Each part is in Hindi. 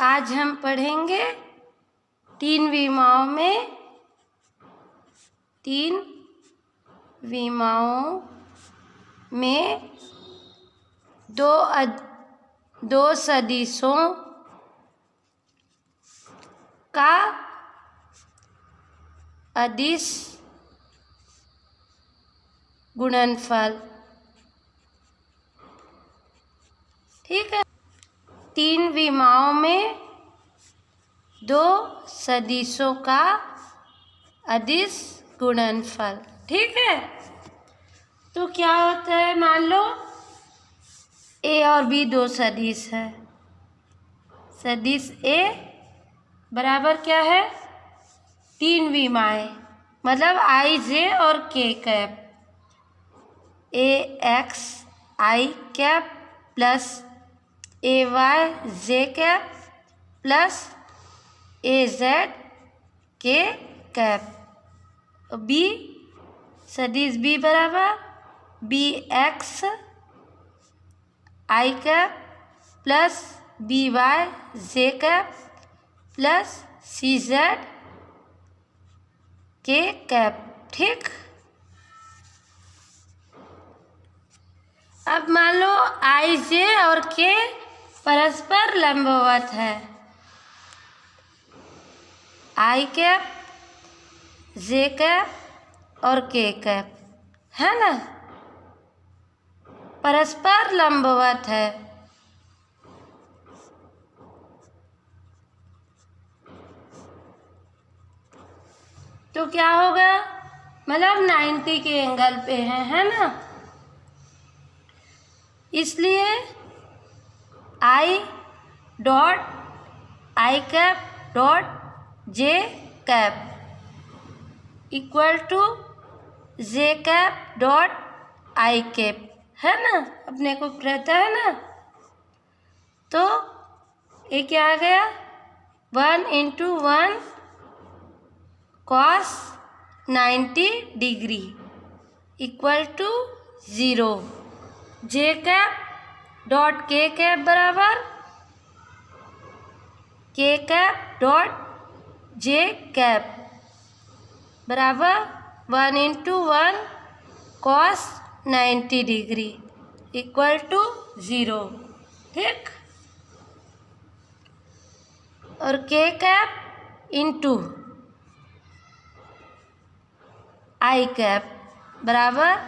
आज हम पढ़ेंगे तीन विमाओं में दो सदिशों का अदिश गुणनफल। ठीक है, तीन विमाओं में दो सदिशों का अदिश गुणनफल। ठीक है, तो क्या होता है, मान लो ए और बी दो सदिश है। सदिश ए बराबर क्या है, तीन विमाएं, मतलब आई जे और के cap. A x i cap plus A y j cap plus A z के कैप। बी सदिश बी बराबर B x i cap plus b y j cap plus C Z के कैप। ठीक, अब मान लो आई जे और के परस्पर लंबवत है। आई कैप जे कैप और के कैप है ना, परस्पर लंबवत है। तो क्या होगा, मतलब 90 के एंगल पे है ना। इसलिए i dot i cap dot j cap equal to j cap dot i cap है ना, अपने को रहता है ना। तो ये क्या आ गया, 1 × 1 cos 90 degree equal to 0। J cap dot k cap बराबर k cap dot j cap बराबर 1 × 1 cos 90 डिग्री इक्वल टू 0। ठीक, और के कैप इंटू आई कैप बराबर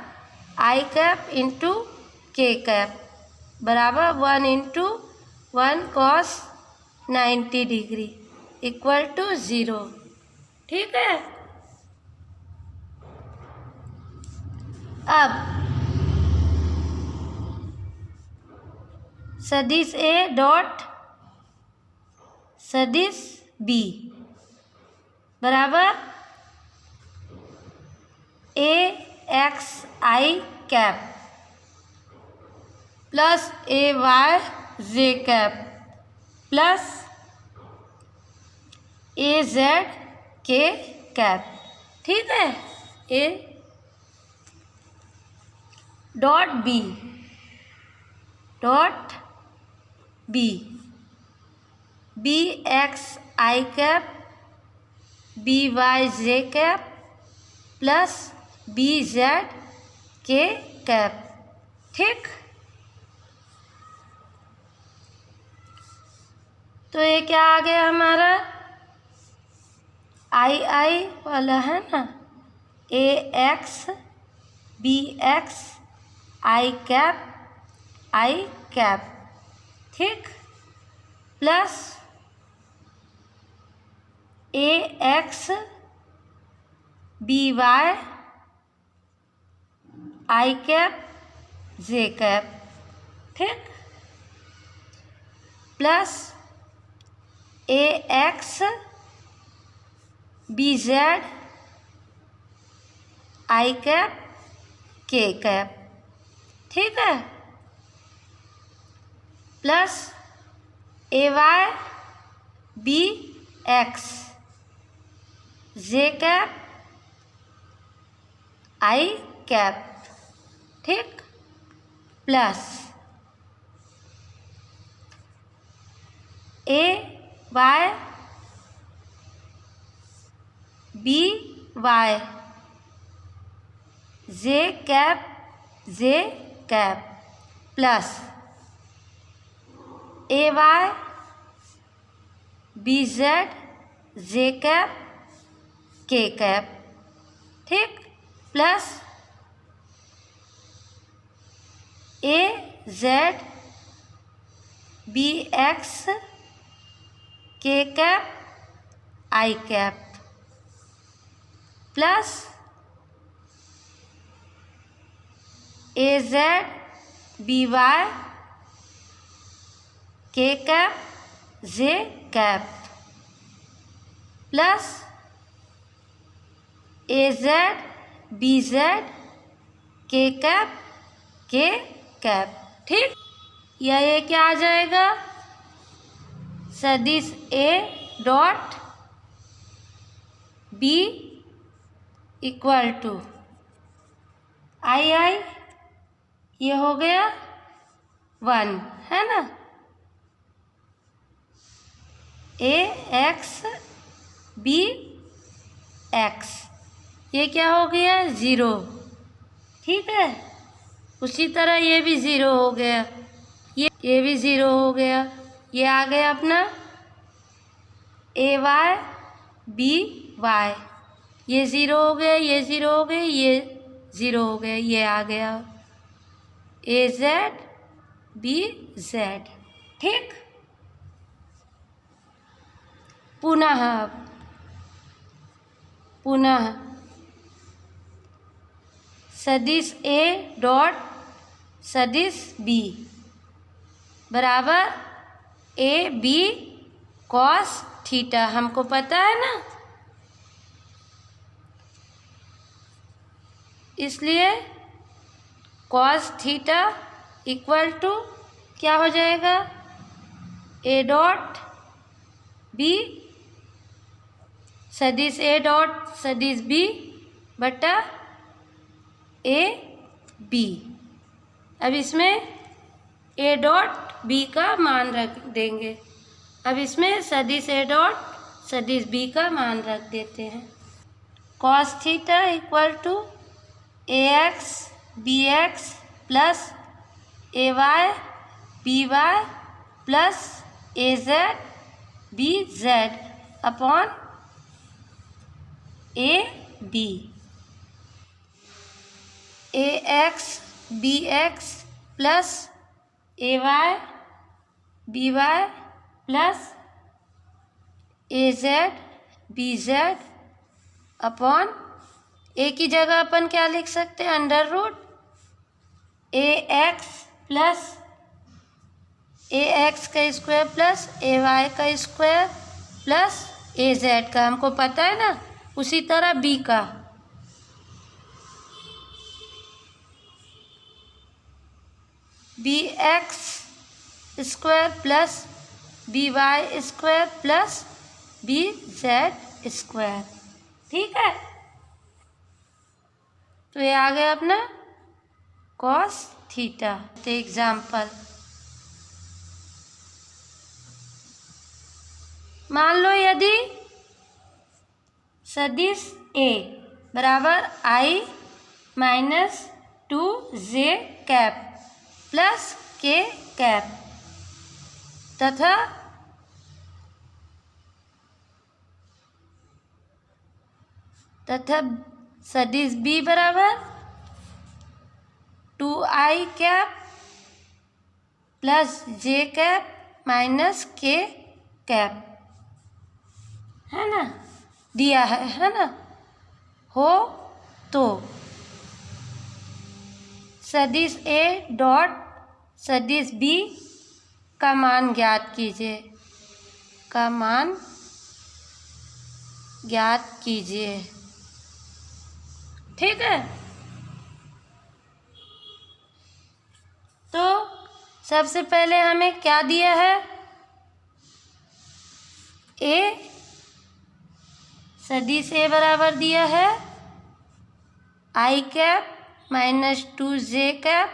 आई कैप इंटू के कैप बराबर 1 × 1 cos 90 डिग्री इक्वल टू 0। ठीक है, अब सदिश ए डॉट सदिश बी बराबर a x i cap plus A y j cap plus A z के कैप। ठीक है, a dot b b x i cap b y j cap plus b Z के कैप। ठीक, तो ये क्या आ गया हमारा, आई आई वाला है ना, a x B x i cap. ठीक, plus A x b y i cap J cap. ठीक, plus A x b z i cap के कैप। ठीक है, plus A Y b x j cap i cap. ठीक, प्लस ए Y B y j cap plus ए Y b z j cap के कैप, ठीक, plus A Z b x k cap i cap plus A Z B Y K cap J cap plus A Z B Z के कैप के कैप, ठीक। या ये क्या आ जाएगा, सदिश A dot B equal to I ये हो गया 1, है ना, ए एक्स बी एक्स, ये क्या हो गया 0, ठीक है। उसी तरह ये भी 0 हो गया, ये भी 0 हो गया। ये आ गया अपना ए वाई बी वाई, ये 0 हो गया, ये 0 हो गया, ये 0 हो गया, ये आ गया ए जेड बी जेड, ठीक। पुनः सदिश ए डॉट सदिश बी बराबर ए बी कॉस थीटा, हमको पता है ना, इसलिए कॉस थीटा इक्वल टू क्या हो जाएगा, ए डॉट बी सदिश ए डॉट सदिश बी बटा ए बी। अब इसमें ए डॉट बी का मान रख देंगे, अब इसमें सदिश ए डॉट सदिश बी का मान रख देते हैं। Cos theta equal to A x B X plus A Y B Y plus A Z B Z upon A B. A x B X plus A Y B Y plus A Z B Z upon A की जगह अपन क्या लिख सकते हैं, under root A X plus A X का स्क्वायर प्लस ए वाई का स्क्वायर प्लस ए जेड का, हमको पता है ना। उसी तरह बी का b x square plus b y square plus b z square, ठीक है। तो ये आ गया अपना कॉस थीटा। तो एग्जाम्पल मान लो यदि सदिश ए बराबर आई minus 2j cap plus K cap तथा सदिश बी बराबर 2i cap plus J cap minus K cap, है ना, दिया है ना, हो तो सदिश ए डॉट सदिश बी का मान ज्ञात कीजिए, का मान ज्ञात कीजिए, ठीक है। तो सबसे पहले हमें क्या दिया है, ए सदिश ए बराबर दिया है I cap minus 2j cap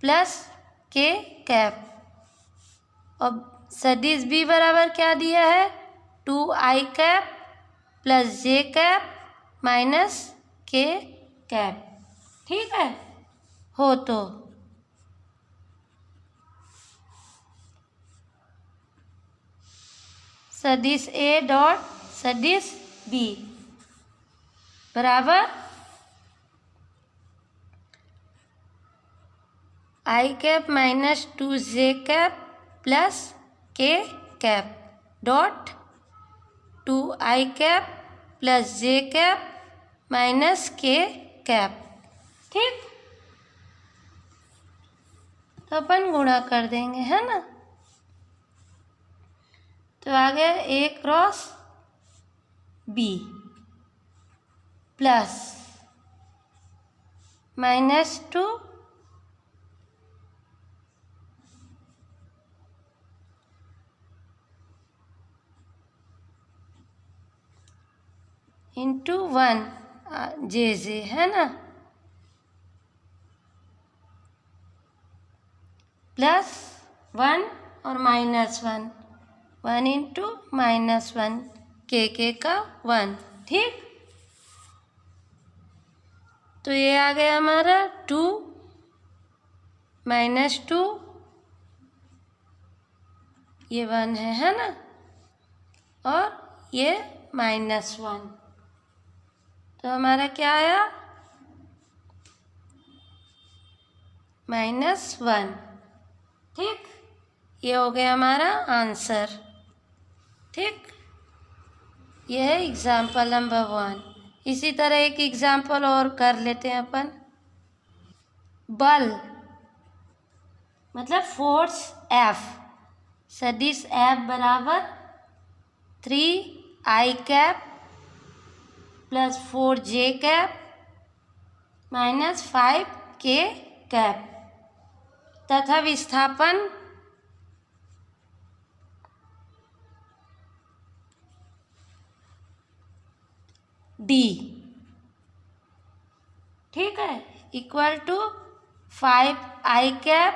plus K cap, और सदिश बी बराबर क्या दिया है, 2i cap plus J cap minus K cap. ठीक है, हो तो सदिश ए डॉट सदिश बी बराबर I cap minus 2j cap plus K cap dot 2i cap plus J cap minus K cap. ठीक, तो अपन गुणा कर देंगे, है ना। तो आ गया ए क्रॉस बी प्लस -2 इंटू 1 जे है ना, प्लस 1 और -1, 1 इंटू -1 के का 1। ठीक, तो ये आ गया हमारा 2 -2, ये 1 है ना, और ये -1, तो हमारा क्या आया -1। ठीक, ये हो गया हमारा आंसर। ठीक, यह है एग्जाम्पल नंबर 1। इसी तरह एक एग्जाम्पल और कर लेते हैं अपन। बल मतलब फोर्स F, सदिश F बराबर 3i cap plus 4j cap minus 5k cap तथा विस्थापन D, ठीक है, equal to 5i cap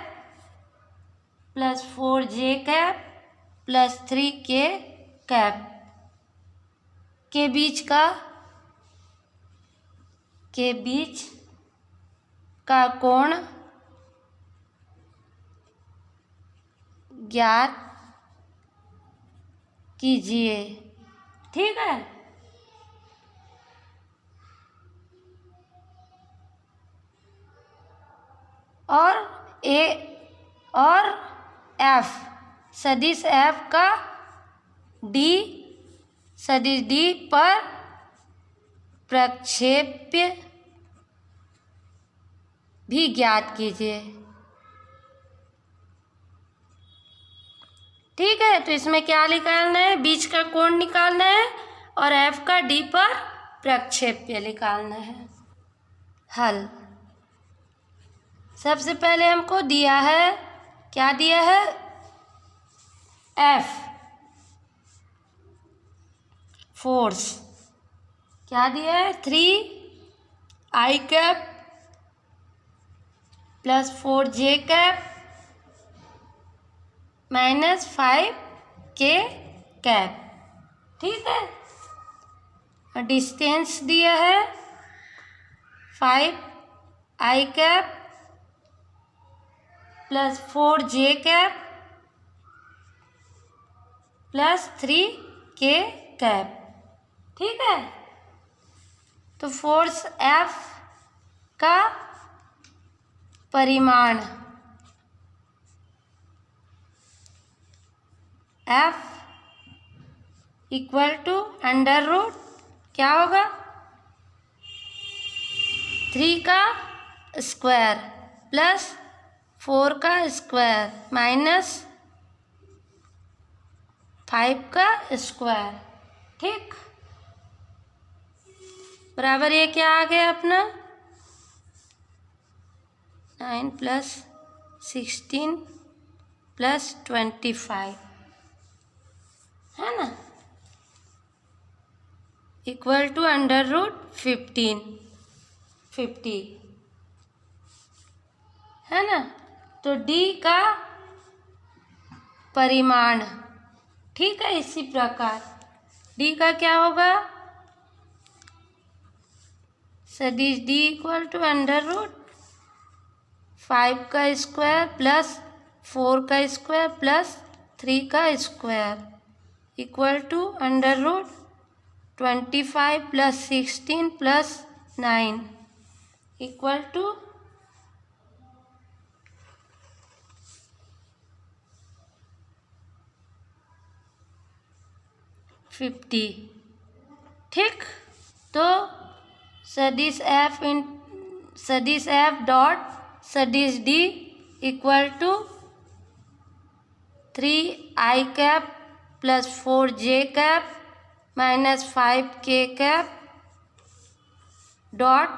plus 4j cap plus 3k cap के बीच का कोण ज्ञात कीजिए। ठीक है, और ए और F, सदिश F का D, सदिश D पर प्रक्षेप्य भी ज्ञात कीजिए। ठीक है, तो इसमें क्या निकालना है, बीच का कोण निकालना है और F का D पर प्रक्षेप्य निकालना है। हल, सबसे पहले हमको दिया है, क्या दिया है, F फोर्स क्या दिया है, 3i cap plus 4j cap minus 5k cap. ठीक है, और डिस्टेंस दिया है 5i cap plus 4j cap plus 3k cap. ठीक है, तो फोर्स F का परिमाण F equal to under root क्या होगा, 3 का स्क्वायर प्लस 4 का स्क्वायर माइनस 5 का स्क्वायर। ठीक, बराबर ये क्या आ गया अपना 9 प्लस 16 प्लस 25, है ना, इक्वल टू अंडर रूट 50 है ना। तो D का परिमाण। ठीक है, इसी प्रकार डी का क्या होगा, सदिश डी इक्वल टू √5 का स्क्वायर प्लस 4 का स्क्वायर प्लस 3 का square equal to √25 plus 16 plus 9 equal to 50। ठीक, तो सदिश एफ डॉट सदिश D equal to 3i cap plus 4j cap minus 5k cap dot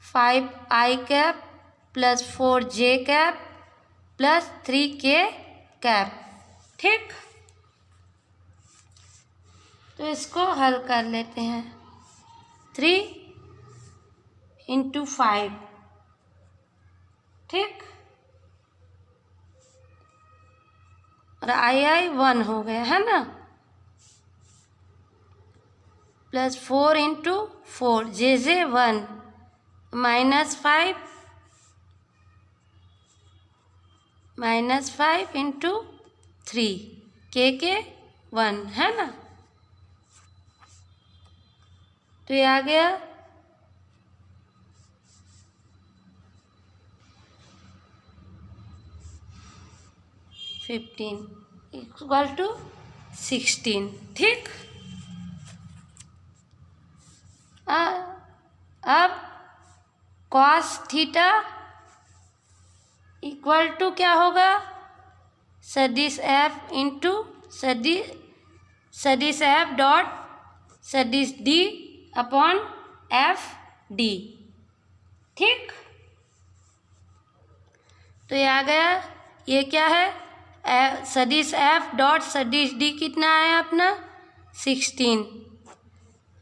5i cap plus 4j cap plus 3k cap. ठीक, तो इसको हल कर लेते हैं। 3 × 5, ठीक, और आई 1 हो गया है ना, प्लस 4 × 4 जे 1 माइनस 5 × 3 के 1 है ना, तो ये आ गया 15 इक्वल टू 16। ठीक, अब कॉस थीटा इक्वल टू क्या होगा, सदिश एफ इंटू सदिश एफ डॉट सदिश डी अपॉन एफ डी। ठीक, तो ये आ गया, ये क्या है, सदिश एफ डॉट सदिश डी कितना आया अपना 16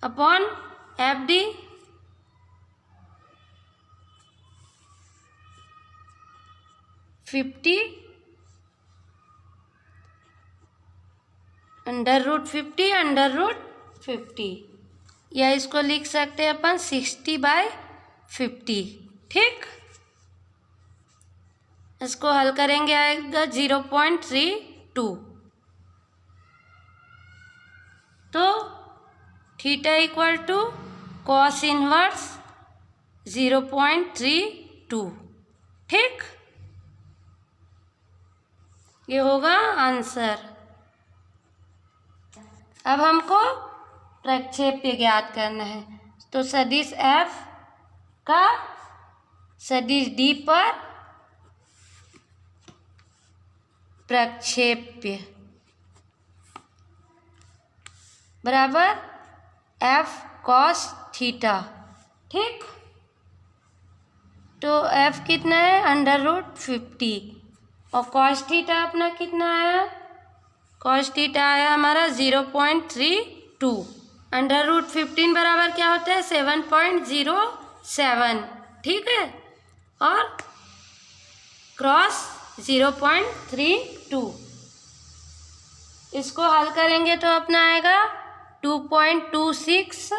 अपॉन एफ डी 50 √50 या इसको लिख सकते हैं अपन 60/50। ठीक, इसको हल करेंगे आएगा 0.32। तो theta equal to cos inverse 0.32। ठीक, ये होगा आंसर। अब हमको प्रक्षेप्य ज्ञात करना है, तो सदिश एफ का सदिश डी पर प्रक्षेप्य बराबर एफ कॉस थीटा। ठीक, तो एफ कितना है √50 और कॉस थीटा अपना कितना आया, कॉस थीटा आया हमारा 0.32। √15 बराबर क्या होता है 7.07। ठीक है, और क्रॉस 0.32। इसको हल करेंगे तो अपना आएगा 2.26।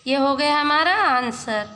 ये हो गया हमारा आंसर।